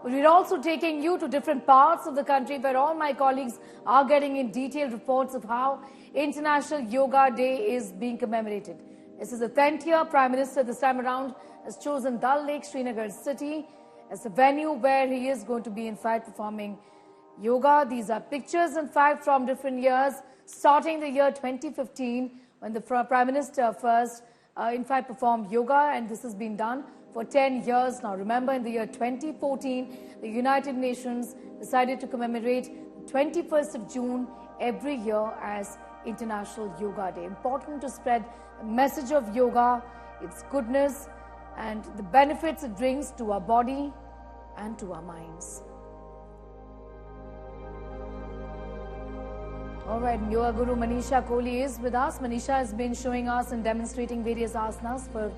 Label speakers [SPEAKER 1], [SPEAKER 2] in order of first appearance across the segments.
[SPEAKER 1] We're also taking you to different parts of the country where all my colleagues are getting in detailed reports of how International Yoga Day is being commemorated. This is the 10th year. Prime Minister this time around has chosen Dal Lake, Srinagar city as the venue where he is going to be in fact performing yoga. These are pictures in fact from different years, starting the year 2015 when the Prime Minister first in fact performed yoga, and this has been done for 10 years now. Remember, in the year 2014, the United Nations decided to commemorate 21st of June every year as International Yoga Day. Important to spread the message of yoga, its goodness and the benefits it brings to our body and to our minds. All right, Yoga Guru Manisha Kohli is with us. Manisha has been showing us and demonstrating various asanas for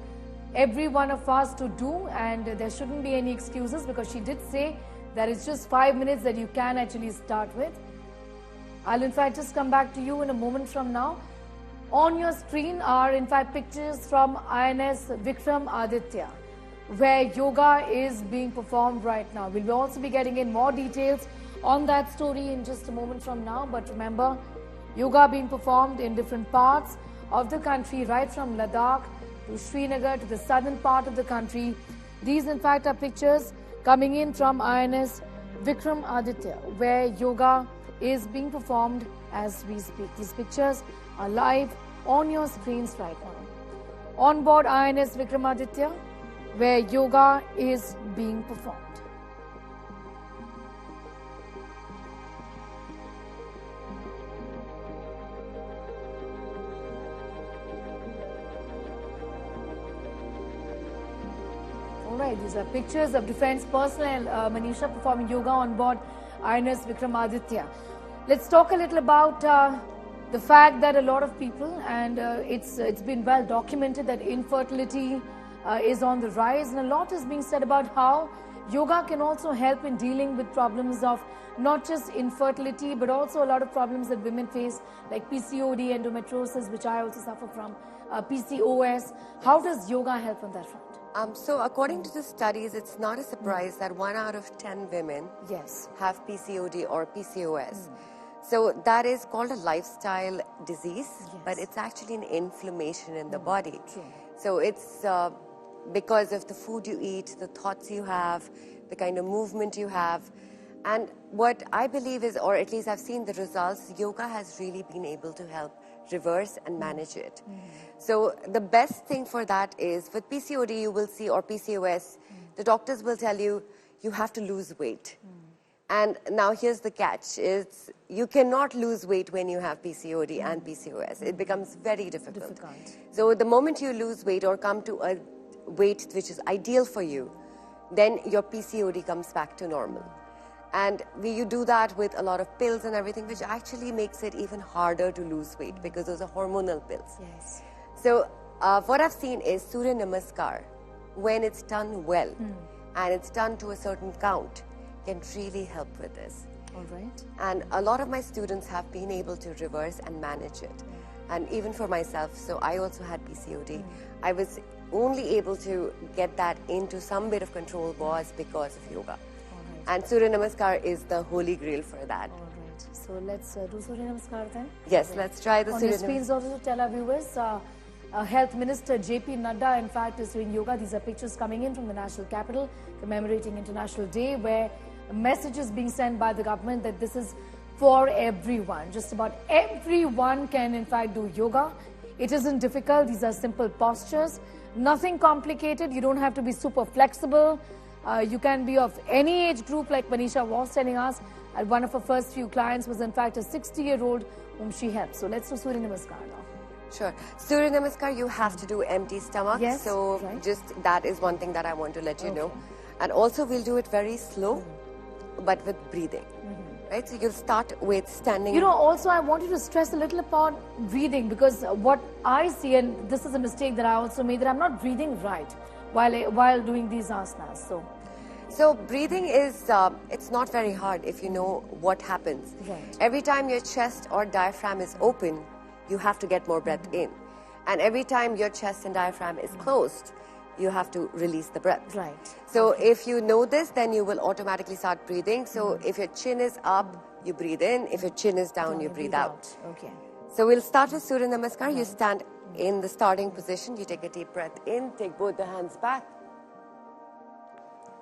[SPEAKER 1] every one of us to do, and there shouldn't be any excuses because she did say that it's just 5 minutes that you can actually start with. I'll in fact just come back to you in a moment from now. On your screen are in fact pictures from INS Vikram Aditya, where yoga is being performed right now. We'll also be getting in more details on that story in just a moment from now. But remember, yoga being performed in different parts of the country, right from Ladakh to Srinagar to the southern part of the country. These in fact are pictures coming in from INS Vikram Aditya, where yoga is being performed as we speak. These pictures are live on your screens right now. On board INS Vikram Aditya, where yoga is being performed. Alright, these are pictures of defense personnel, Manisha, performing yoga on board INS Vikram Aditya. Let's talk a little about the fact that a lot of people, and it's been well documented that infertility is on the rise, and a lot is being said about how yoga can also help in dealing with problems of not just infertility but also a lot of problems that women face like PCOD, endometriosis, which I also suffer from, PCOS. How does yoga help on that front?
[SPEAKER 2] So according to the studies, it's not a surprise that 1 out of 10 women have PCOD or PCOS. So that is called a lifestyle disease, but it's actually an inflammation in the body. So it's because of the food you eat, the thoughts you have, the kind of movement you have. And what I believe is, or at least I've seen the results, yoga has really been able to help reverse and manage it. So the best thing for that is with PCOD you will see, or PCOS, the doctors will tell you, you have to lose weight. And now here's the catch, is you cannot lose weight when you have PCOD and PCOS. It becomes very difficult. So the moment you lose weight or come to a weight which is ideal for you, then your PCOD comes back to normal. And you do that with a lot of pills and everything, which actually makes it even harder to lose weight because those are hormonal pills. So what I've seen is Surya Namaskar, when it's done well and it's done to a certain count, can really help with this. And a lot of my students have been able to reverse and manage it. And even for myself, so I also had PCOD. I was only able to get that into some bit of control was because of yoga. And Surya Namaskar is the holy grail for that.
[SPEAKER 1] So let's do Surya Namaskar then?
[SPEAKER 2] Yes, let's try the Surya Namaskar.
[SPEAKER 1] On the screens also to tell our viewers, Health Minister J.P. Nadda in fact is doing yoga. These are pictures coming in from the national capital commemorating International Day, where a message is being sent by the government that this is for everyone. Just about everyone can in fact do yoga. It isn't difficult. These are simple postures. Nothing complicated. You don't have to be super flexible. You can be of any age group, like Manisha was telling us. And one of her first few clients was in fact a 60-year-old whom she helped. So let's do Surya Namaskar now.
[SPEAKER 2] Sure. Surya Namaskar, you have to do empty stomach. So just that is one thing that I want to let you know. And also we'll do it very slow, but with breathing. Right? So you'll start with standing.
[SPEAKER 1] You know, also I want you to stress a little upon breathing, because what I see, and this is a mistake that I also made, that I'm not breathing right while doing these asanas.
[SPEAKER 2] So breathing is, it's not very hard if you know what happens. Every time your chest or diaphragm is open, you have to get more breath in. And every time your chest and diaphragm is closed, you have to release the breath.
[SPEAKER 1] Right.
[SPEAKER 2] So if you know this, then you will automatically start breathing. So if your chin is up, you breathe in. If your chin is down, you breathe out.
[SPEAKER 1] Okay.
[SPEAKER 2] So we'll start with Surya Namaskar. Right. You stand in the starting position. You take a deep breath in. Take both the hands back.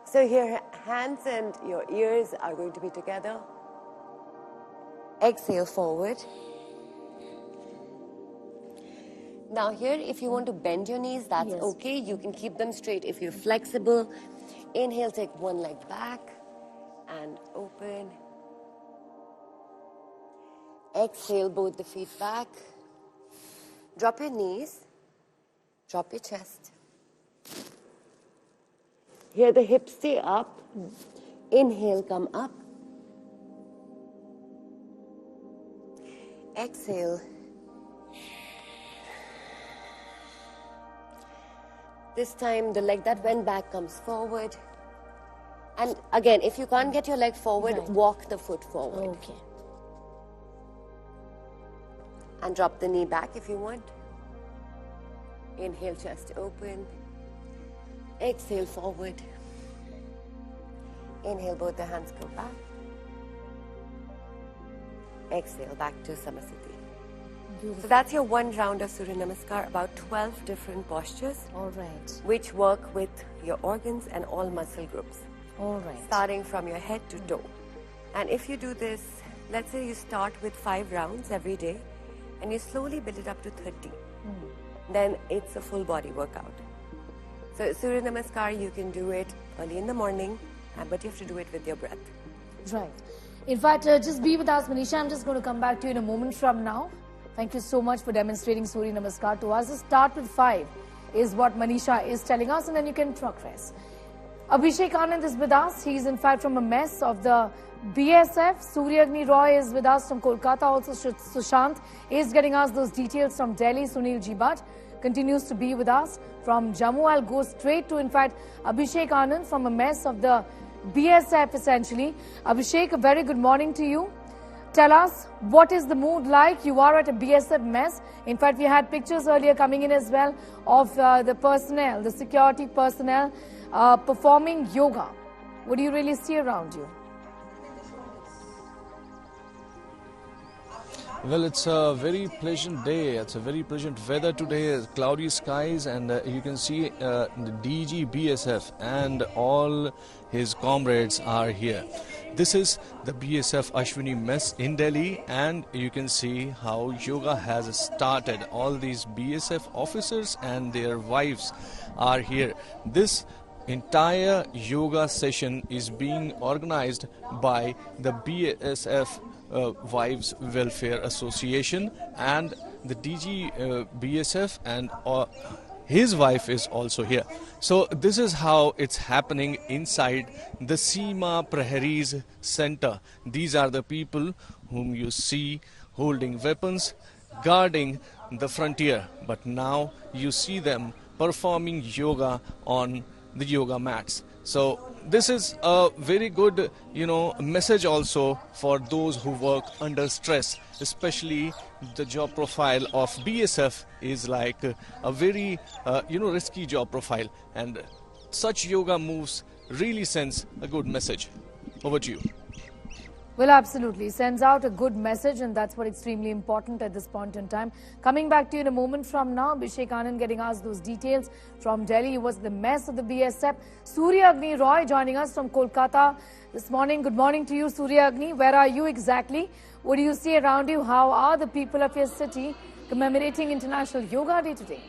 [SPEAKER 2] So your hands and your ears are going to be together. Exhale forward. Now here, if you want to bend your knees, that's okay. You can keep them straight if you're flexible. Inhale, take one leg back and open. Exhale, both the feet back. Drop your knees. Drop your chest. Here the hips stay up. Inhale, come up. Exhale. This time the leg that went back comes forward. And again, if you can't get your leg forward, walk the foot forward.
[SPEAKER 1] Okay.
[SPEAKER 2] And drop the knee back if you want. Inhale, chest open. Exhale, forward. Inhale, both the hands go back. Exhale, back to Samasthiti. So that's your one round of Surya Namaskar, about 12 different postures.
[SPEAKER 1] All right.
[SPEAKER 2] Which work with your organs and all muscle groups.
[SPEAKER 1] All right.
[SPEAKER 2] Starting from your head to toe. And if you do this, let's say you start with 5 rounds every day and you slowly build it up to 30. Then it's a full body workout. So Surya Namaskar, you can do it early in the morning, but you have to do it with your breath.
[SPEAKER 1] Right. In fact, just be with us, Manisha. I'm just going to come back to you in a moment from now. Thank you so much for demonstrating Surya Namaskar to us. Just start with 5 is what Manisha is telling us, and then you can progress. Abhishek Anand is with us. He's in fact from a mess of the BSF. Surya Agni Roy is with us from Kolkata. Also Sushant is getting us those details from Delhi. Sunil Jibat continues to be with us from Jammu. I'll go straight to, in fact, Abhishek Anand from a mess of the BSF essentially. Abhishek, a very good morning to you. Tell us, what is the mood like? You are at a BSF mess. In fact, we had pictures earlier coming in as well of the personnel, the security personnel performing yoga. What do you really see around you?
[SPEAKER 3] Well, it's a very pleasant day. It's a very pleasant weather today. Cloudy skies, and you can see the DG BSF and all his comrades are here. This is the BSF Ashwini mess in Delhi, and you can see how yoga has started. All these BSF officers and their wives are here. This entire yoga session is being organized by the BSF Wives Welfare Association, and the DG BSF and his wife is also here. So this is how it's happening inside the Seema Praharis Center. These are the people whom you see holding weapons, guarding the frontier. But now you see them performing yoga on the yoga mats. So this is a very good, message also for those who work under stress. Especially the job profile of BSF is like a very, risky job profile. And such yoga moves really sends a good message. Over to you.
[SPEAKER 1] Well, absolutely. Sends out a good message, and that's what extremely important at this point in time. Coming back to you in a moment from now, Abhishek Anand getting us those details from Delhi. He was the mess of the BSF. Surya Agni Roy joining us from Kolkata this morning. Good morning to you, Surya Agni. Where are you exactly? What do you see around you? How are the people of your city commemorating International Yoga Day today?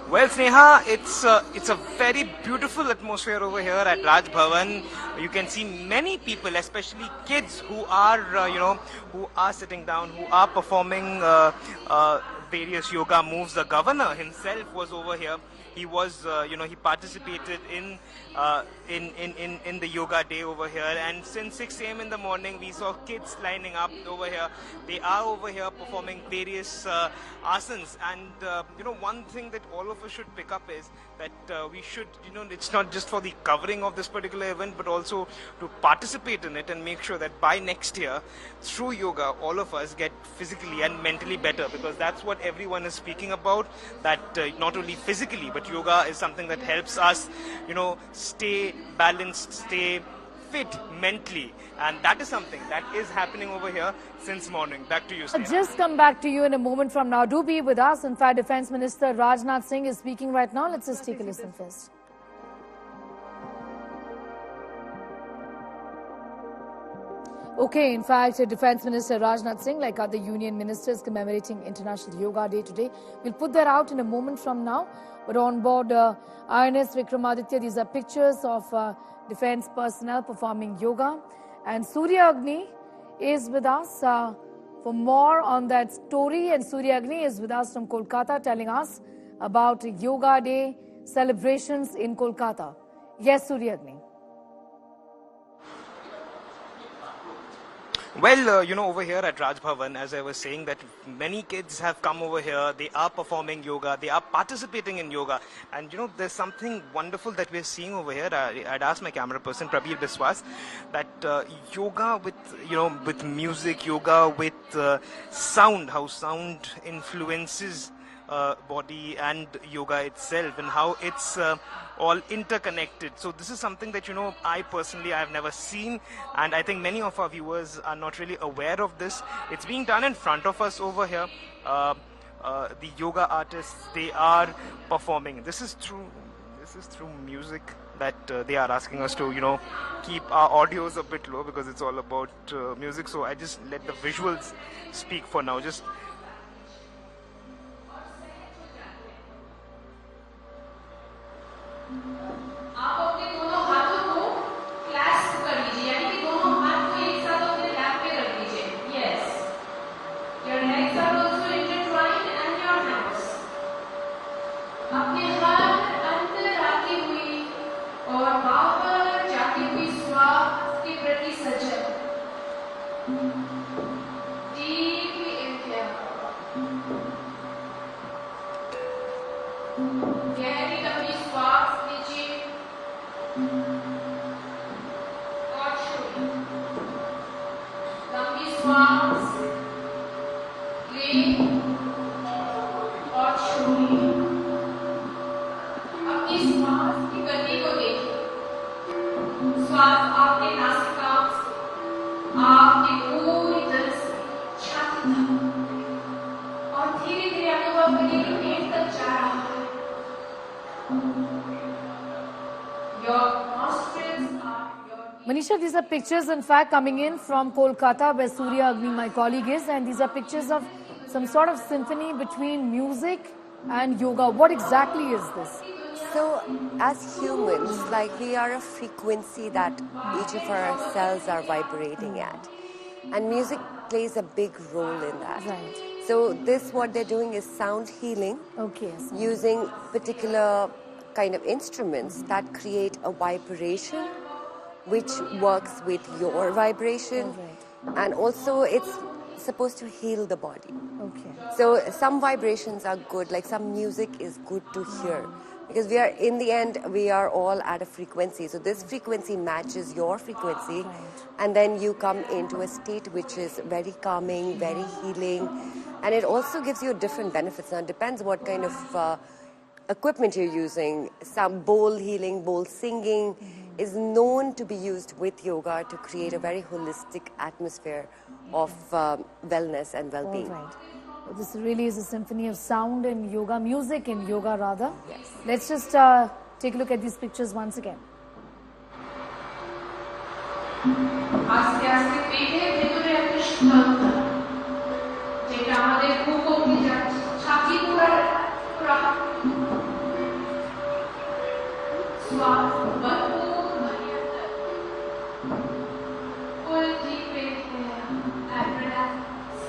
[SPEAKER 4] Well, Sneha, it's a very beautiful atmosphere over here at Raj Bhavan. You can see many people, especially kids, who are who are sitting down, who are performing various yoga moves. The governor himself was over here. He was, he participated in the yoga day over here. And since 6 a.m. in the morning, we saw kids lining up over here. They are over here performing various asanas. And, one thing that all of us should pick up is that we should, it's not just for the covering of this particular event, but also to participate in it and make sure that by next year, through yoga, all of us get physically and mentally better, because that's what everyone is speaking about, that not only physically, but yoga is something that helps us, stay balanced, stay fit mentally, and that is something that is happening over here since morning. Back to you, Sneha.
[SPEAKER 1] I'll just come back to you in a moment from now. Do be with us. In fact, Defence Minister Rajnath Singh is speaking right now. Let's just take a listen first. Okay, in fact, Defence Minister Rajnath Singh, like other union ministers, commemorating International Yoga Day today. We'll put that out in a moment from now. But on board INS Vikramaditya, these are pictures of defence personnel performing yoga. And Surya Agni is with us for more on that story. And Surya Agni is with us from Kolkata, telling us about Yoga Day celebrations in Kolkata. Yes, Surya Agni.
[SPEAKER 4] Well, over here at Raj Bhavan, as I was saying, that many kids have come over here. They are performing yoga. They are participating in yoga. And, there's something wonderful that we're seeing over here. I'd asked my camera person, Prabir Biswas, that yoga with music, yoga with sound, how sound influences body and yoga itself, and how it's all interconnected. So this is something that I personally have never seen, and I think many of our viewers are not really aware of this. It's being done in front of us over here. The yoga artists, they are performing. This is through music that they are asking us to keep our audios a bit low, because it's all about music. So I just let the visuals speak for now. Just
[SPEAKER 5] आप अपने दोनों हाथों को clasp कर लीजिए, यानी कि दोनों हाथ को एक साथ अपने लैप पे रख लीजिए. Yes. Your legs are also intertwined and your hands. अपने हाथ अंदर आती हुई और बाहर जाती हुई श्वास के प्रति सजग. Deeply inhale. गहरी लंबी श्वास लीजिए और छोड़िए. लंबी श्वास लें और छोड़िए. अपनी श्वास की गति को देखिए. श्वास आपके नासिका से आपकी पूरी तरह से छाती तक और धीरे धीरे अनुभव करिए कि पेट तक जा रहा है.
[SPEAKER 1] Manisha, these are pictures, in fact, coming in from Kolkata, where Surya Agni, my colleague, is, and these are pictures of some sort of symphony between music and yoga. What exactly is this?
[SPEAKER 2] So, as humans, we are a frequency that each of our cells are vibrating at. And music plays a big role in that.
[SPEAKER 1] Right.
[SPEAKER 2] So, what they're doing is sound healing.
[SPEAKER 1] Okay.
[SPEAKER 2] Using particular kind of instruments that create a vibration which works with your vibration.
[SPEAKER 1] Right.
[SPEAKER 2] And also it's supposed to heal the body.
[SPEAKER 1] Okay.
[SPEAKER 2] So some vibrations are good, like some music is good to hear, because in the end we are all at a frequency. So this frequency matches your frequency,
[SPEAKER 1] right.
[SPEAKER 2] And then you come into a state which is very calming, very healing, and it also gives you different benefits. Now it depends what kind of equipment you're using. Some bowl healing, bowl singing is known to be used with yoga to create a very holistic atmosphere of wellness and well-being.
[SPEAKER 1] All right. Well, this really is a symphony of sound and yoga, music and yoga rather.
[SPEAKER 2] Yes.
[SPEAKER 1] Let's just take a look at these pictures once again.
[SPEAKER 5] আস্তে আস্তে পেটের ভেতরে একটা শীতলতা, যেটা আমাদের বুক অবধি যাচ্ছে, ছাতি পুরার শ্বাস বন্ধ